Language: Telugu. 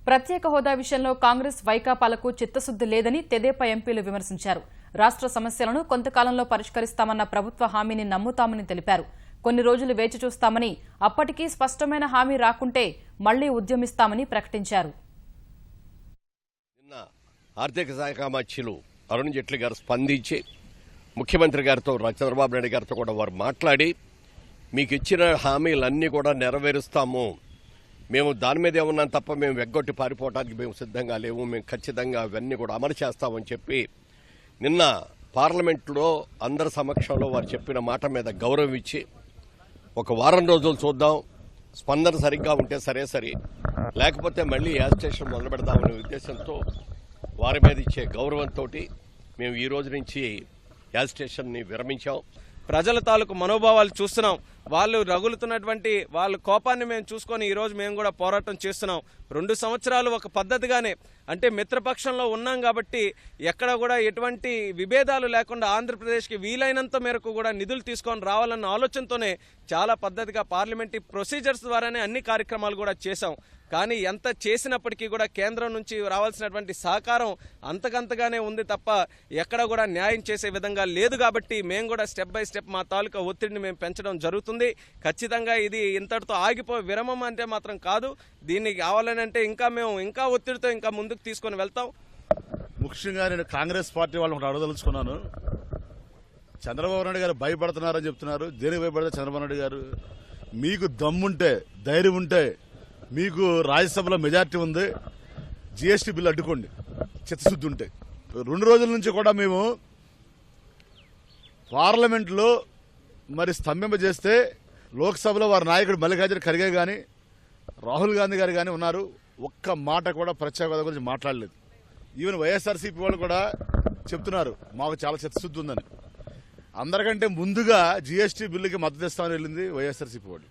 ప్రత్యేక హోదా విషయంలో కాంగ్రెస్ వైకాపాలకు చిత్తశుద్ది లేదని తెదేపా ఎంపీలు విమర్శించారు. రాష్ట్ర సమస్యలను కొంతకాలంలో పరిష్కరిస్తామన్న ప్రభుత్వ హామీని నమ్ముతామని తెలిపారు. కొన్ని రోజులు వేచి చూస్తామని, అప్పటికీ స్పష్టమైన హామీ రాకుంటే మళ్లీ ఉద్యమిస్తామని ప్రకటించారు. నిన్న ఆర్థిక శాఖ మంత్రులు అరుణ్ జైట్లీ గారు స్పందించి ముఖ్యమంత్రి గారితో చంద్రబాబు నాయుడు గారితో కూడా వారు మాట్లాడి మీకు ఇచ్చిన హామీలన్నీ కూడా నెరవేరుస్తాము, మేము దాని మీద ఏమన్నాం తప్ప మేము వెగ్గొట్టి పారిపోవడానికి మేము సిద్ధంగా లేవు, మేము ఖచ్చితంగా అవన్నీ కూడా అమలు చేస్తామని చెప్పి నిన్న పార్లమెంట్లో అందరి సమక్షంలో వారు చెప్పిన మాట మీద గౌరవం ఇచ్చి ఒక వారం రోజులు చూద్దాం, స్పందన సరిగ్గా ఉంటే సరే, లేకపోతే మళ్లీ యాజిటేషన్ మొదలు పెడదామనే ఉద్దేశంతో వారి మీద ఇచ్చే గౌరవంతో మేము ఈ రోజు నుంచి యాజిటేషన్ని విరమించాం. ప్రజల తాలూకు మనోభావాలు చూస్తున్నాం. వాళ్ళు రగులుతున్నటువంటి వాళ్ళ కోపాన్ని మేము చూసుకొని ఈ రోజు మేము కూడా పోరాటం చేస్తున్నాం. 2 సంవత్సరాలు ఒక పద్ధతిగానే, అంటే మిత్రపక్షంలో ఉన్నాం కాబట్టి ఎక్కడ కూడా ఎటువంటి విభేదాలు లేకుండా ఆంధ్రప్రదేశ్కి వీలైనంత మేరకు కూడా నిధులు తీసుకొని రావాలన్న ఆలోచనతోనే చాలా పద్ధతిగా పార్లమెంటరీ ప్రొసీజర్స్ ద్వారానే అన్ని కార్యక్రమాలు కూడా చేశాం. కానీ ఎంత చేసినప్పటికీ కూడా కేంద్రం నుంచి రావాల్సినటువంటి సహకారం అంతకంతగానే ఉంది తప్ప ఎక్కడ కూడా న్యాయం చేసే విధంగా లేదు. కాబట్టి మేము కూడా స్టెప్ బై స్టెప్ మా తాలూకా ఒత్తిడిని మేము పెంచడం జరుగుతుంది. ఖచ్చితంగా ఇది ఇంతటితో ఆగిపోయి విరమం అంటే మాత్రం కాదు. దీన్ని కావాలని అంటే ఇంకా ఒత్తిడితో ఇంకా ముందుకు తీసుకొని వెళ్తాం. ముఖ్యంగా నేను కాంగ్రెస్ పార్టీ వాళ్ళని ఒకటి అడగదలుచుకున్నాను. చంద్రబాబు నాయుడు గారు భయపడుతున్నారని చెప్తున్నారు. దేనికి భయపడతారు చంద్రబాబు నాయుడు గారు? మీకు దమ్ముంటే, ధైర్యం ఉంటే, మీకు రాజ్యసభలో మెజార్టీ ఉంది, జీఎస్టీ బిల్లు అడ్డుకోండి చిత్తశుద్ధి ఉంటే. 2 రోజుల నుంచి కూడా మేము పార్లమెంట్లో మరి స్తంభింపజేస్తే లోక్సభలో వారి నాయకుడు మల్లికార్జున ఖర్గే కానీ రాహుల్ గాంధీ గారు కానీ ఉన్నారు. ఒక్క మాట కూడా ప్రత్యేక హోదా గురించి మాట్లాడలేదు. ఈవెన్ వైఎస్ఆర్సీపీ వాళ్ళు కూడా చెప్తున్నారు మాకు చాలా చిత్తశుద్ధి ఉందని. అందరికంటే ముందుగా జీఎస్టీ బిల్లుకి మద్దతు ఇస్తామని వెళ్ళింది వైఎస్ఆర్సీపీ వాళ్ళు.